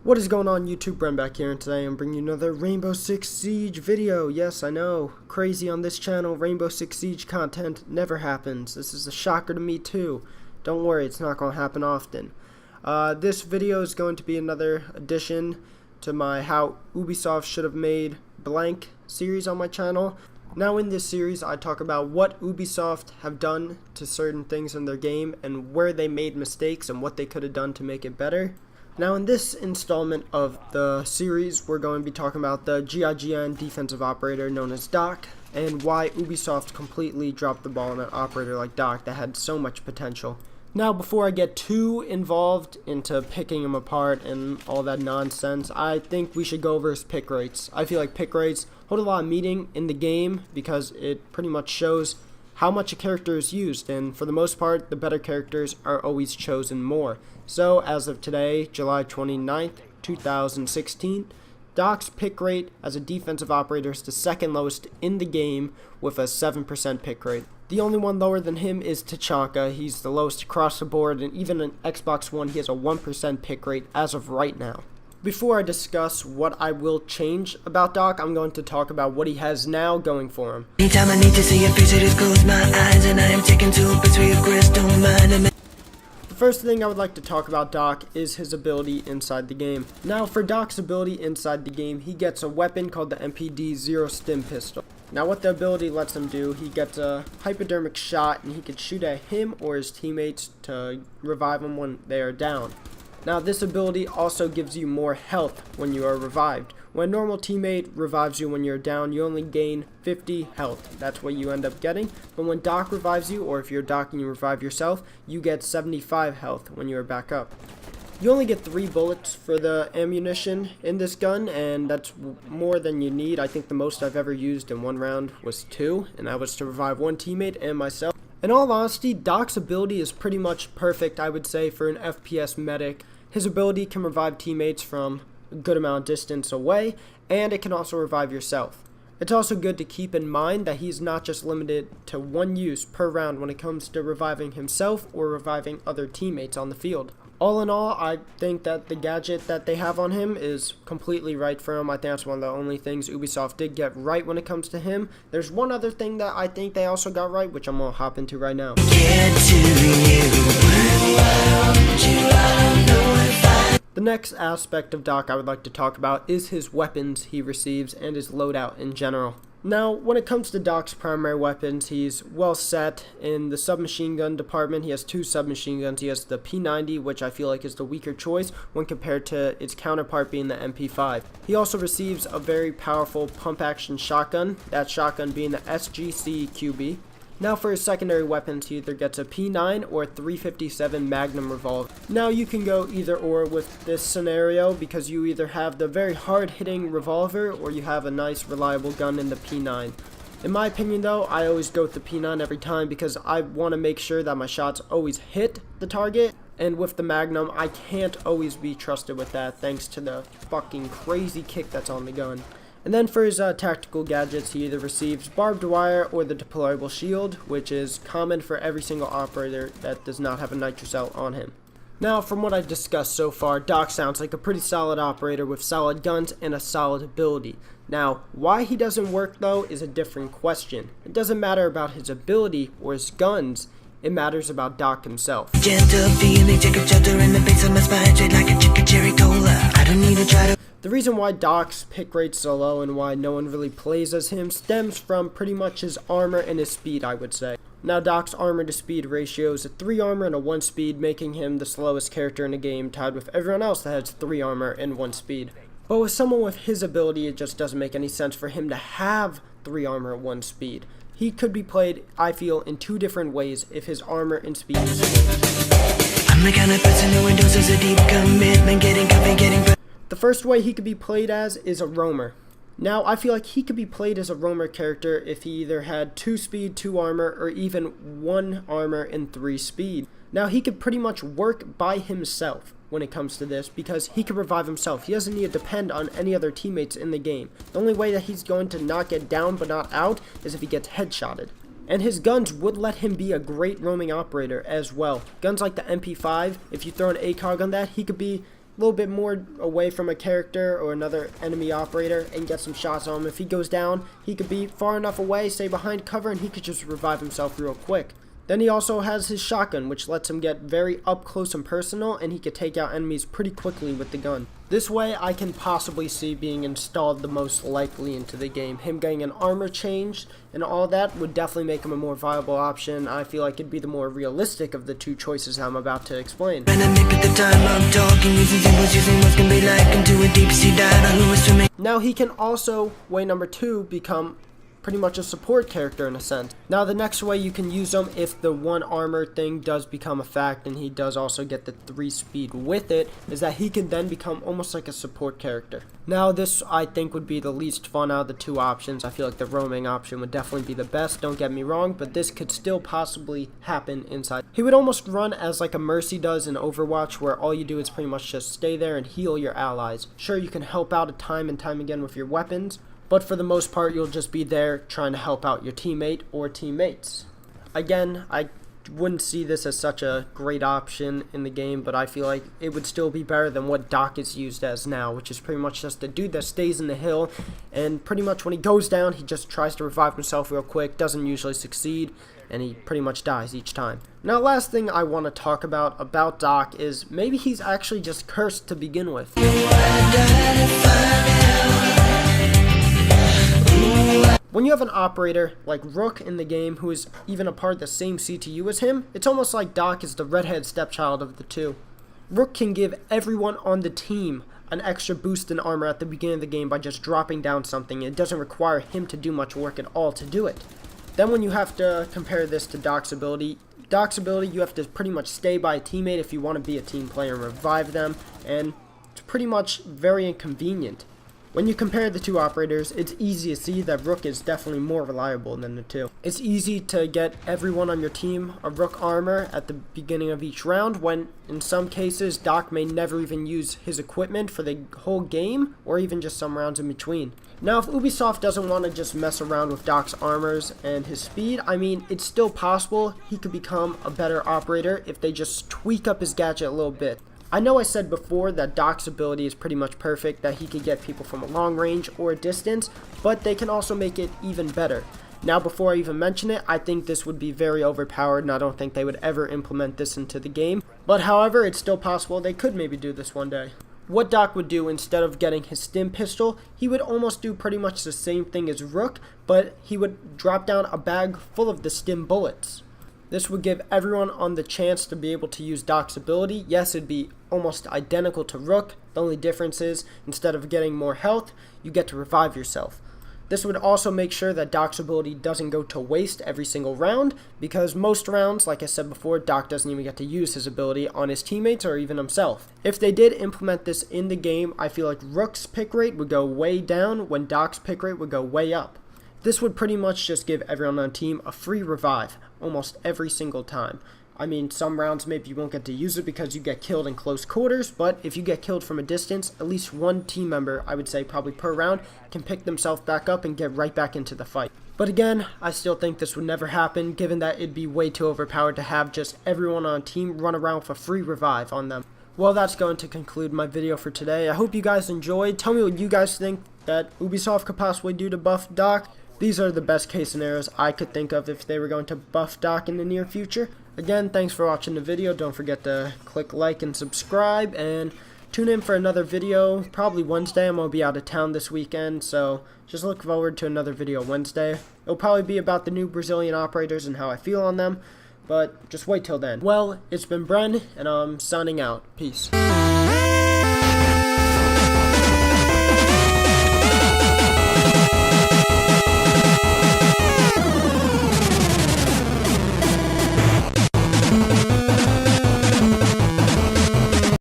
What is going on YouTube? Bren back here, and today I'm bringing you another Rainbow Six Siege video. Yes, I know, crazy on this channel. Rainbow Six Siege content never happens. This is a shocker to me too. Don't worry, it's not going to happen often. This video is going to be another addition to my How Ubisoft Should Have Made Blank series on my channel. Now in this series I talk about what Ubisoft have done to certain things in their game and where they made mistakes and what they could have done to make it better. Now in this installment of the series, we're going to be talking about the GIGN defensive operator known as Doc, and why Ubisoft completely dropped the ball on an operator like Doc that had so much potential. Now before I get too involved into picking him apart and all that nonsense, I think we should go over his pick rates. I feel like pick rates hold a lot of meaning in the game because it pretty much shows how much a character is used, and for the most part, the better characters are always chosen more. So, as of today, July 29th, 2016, Doc's pick rate as a defensive operator is the second lowest in the game with a 7% pick rate. The only one lower than him is Tachanka. He's the lowest across the board, and even on Xbox One, he has a 1% pick rate as of right now. Before I discuss what I will change about Doc, I'm going to talk about what he has now going for him. Anytime I need to see your face, I just close my eyes and I am taken to a place where your crystal mind. The first thing I would like to talk about Doc is his ability inside the game. Now for Doc's ability inside the game, he gets a weapon called the MPD Zero Stim Pistol. Now what the ability lets him do, he gets a hypodermic shot and he can shoot at him or his teammates to revive them when they are down. Now this ability also gives you more health when you are revived. When a normal teammate revives you when you're down, you only gain 50 health. That's what you end up getting. But when Doc revives you, or if you're Doc and you revive yourself, you get 75 health when you are back up. You only get 3 bullets for the ammunition in this gun, and that's more than you need. I think the most I've ever used in one round was 2, and that was to revive one teammate and myself. In all honesty, Doc's ability is pretty much perfect, I would say, for an FPS medic. His ability can revive teammates from a good amount of distance away, and it can also revive yourself. It's also good to keep in mind that he's not just limited to one use per round when it comes to reviving himself or reviving other teammates on the field. All in all, I think that the gadget that they have on him is completely right for him. I think that's one of the only things Ubisoft did get right when it comes to him. There's one other thing that I think they also got right, which I'm going to hop into right now. The next aspect of Doc I would like to talk about is his weapons he receives and his loadout in general. Now, when it comes to Doc's primary weapons, he's well set in the submachine gun department. He has 2 submachine guns. He has the P90, which I feel like is the weaker choice when compared to its counterpart being the MP5. He also receives a very powerful pump-action shotgun, that shotgun being the SGC QB. Now for his secondary weapons, he either gets a P9 or a 357 Magnum revolver. Now you can go either or with this scenario because you either have the very hard-hitting revolver or you have a nice reliable gun in the P9. In my opinion though, I always go with the P9 every time because I want to make sure that my shots always hit the target. And with the Magnum, I can't always be trusted with that thanks to the fucking crazy kick that's on the gun. And then for his tactical gadgets, he either receives barbed wire or the deployable shield, which is common for every single operator that does not have a nitrocell on him. Now, from what I've discussed so far, Doc sounds like a pretty solid operator with solid guns and a solid ability. Now, why he doesn't work though is a different question. It doesn't matter about his ability or his guns. It matters about Doc himself. Gentle feeling, take a shelter in the face of my spine, straight like a chicken cherry cola. I don't need to try to. The reason why Doc's pick rate's so low and why no one really plays as him stems from pretty much his armor and his speed, I would say. Now Doc's armor to speed ratio is a 3 armor and a 1 speed, making him the slowest character in the game, tied with everyone else that has 3 armor and 1 speed. But with someone with his ability, it just doesn't make any sense for him to have 3 armor and 1 speed. He could be played, I feel, in 2 different ways if his armor and speed is. I'm the kind of person who endorses a deep commitment, getting comfy, getting. The first way he could be played as is a roamer. Now, I feel like he could be played as a roamer character if he either had 2 speed, 2 armor, or even 1 armor and 3 speed. Now, he could pretty much work by himself when it comes to this because he can revive himself. He doesn't need to depend on any other teammates in the game. The only way that he's going to not get down but not out is if he gets headshotted. And his guns would let him be a great roaming operator as well. Guns like the MP5, if you throw an ACOG on that, he could be little bit more away from a character or another enemy operator and get some shots on him. If he goes down, he could be far enough away, say behind cover, and he could just revive himself real quick. Then he also has his shotgun, which lets him get very up close and personal, and he could take out enemies pretty quickly with the gun. This way, I can possibly see being installed the most likely into the game. Him getting an armor change and all that would definitely make him a more viable option. I feel like it'd be the more realistic of the two choices I'm about to explain. Now he can also, way number 2, become pretty much a support character in a sense. Now the next way you can use him, if the 1 armor thing does become a fact and he does also get the 3 speed with it, is that he can then become almost like a support character. Now this I think would be the least fun out of the 2 options. I feel like the roaming option would definitely be the best, don't get me wrong, but this could still possibly happen inside. He would almost run as like a Mercy does in Overwatch, where all you do is pretty much just stay there and heal your allies. Sure, you can help out time and time again with your weapons, but for the most part, you'll just be there trying to help out your teammate or teammates. Again, I wouldn't see this as such a great option in the game, but I feel like it would still be better than what Doc is used as now, which is pretty much just a dude that stays in the hill, and pretty much when he goes down, he just tries to revive himself real quick, doesn't usually succeed, and he pretty much dies each time. Now, last thing I want to talk about Doc is maybe he's actually just cursed to begin with. When you have an operator like Rook in the game who is even a part of the same CTU as him, it's almost like Doc is the redhead stepchild of the two. Rook can give everyone on the team an extra boost in armor at the beginning of the game by just dropping down something. It doesn't require him to do much work at all to do it. Then when you have to compare this to Doc's ability, you have to pretty much stay by a teammate if you want to be a team player and revive them, and it's pretty much very inconvenient. When you compare the 2 operators, it's easy to see that Rook is definitely more reliable than the 2. It's easy to get everyone on your team a Rook armor at the beginning of each round, when in some cases Doc may never even use his equipment for the whole game, or even just some rounds in between. Now if Ubisoft doesn't want to just mess around with Doc's armors and his speed, I mean, it's still possible he could become a better operator if they just tweak up his gadget a little bit. I know I said before that Doc's ability is pretty much perfect, that he could get people from a long range or a distance, but they can also make it even better. Now before I even mention it, I think this would be very overpowered, and I don't think they would ever implement this into the game. But however, it's still possible they could maybe do this one day. What Doc would do, instead of getting his stim pistol, he would almost do pretty much the same thing as Rook, but he would drop down a bag full of the stim bullets. This would give everyone on the chance to be able to use Doc's ability. Yes, it'd be almost identical to Rook. The only difference is, instead of getting more health, you get to revive yourself. This would also make sure that Doc's ability doesn't go to waste every single round, because most rounds, like I said before, Doc doesn't even get to use his ability on his teammates or even himself. If they did implement this in the game, I feel like Rook's pick rate would go way down when Doc's pick rate would go way up. This would pretty much just give everyone on the team a free revive almost every single time. I mean, some rounds maybe you won't get to use it because you get killed in close quarters, but if you get killed from a distance, at least one team member, I would say probably per round, can pick themselves back up and get right back into the fight. But again, I still think this would never happen, given that it'd be way too overpowered to have just everyone on a team run around with a free revive on them. Well, that's going to conclude my video for today. I hope you guys enjoyed. Tell me what you guys think that Ubisoft could possibly do to buff Doc. These are the best case scenarios I could think of if they were going to buff Doc in the near future. Again, thanks for watching the video. Don't forget to click like and subscribe, and tune in for another video, probably Wednesday. I'm going to be out of town this weekend, so just look forward to another video Wednesday. It'll probably be about the new Brazilian operators and how I feel on them, but just wait till then. Well, it's been Bren, and I'm signing out. Peace.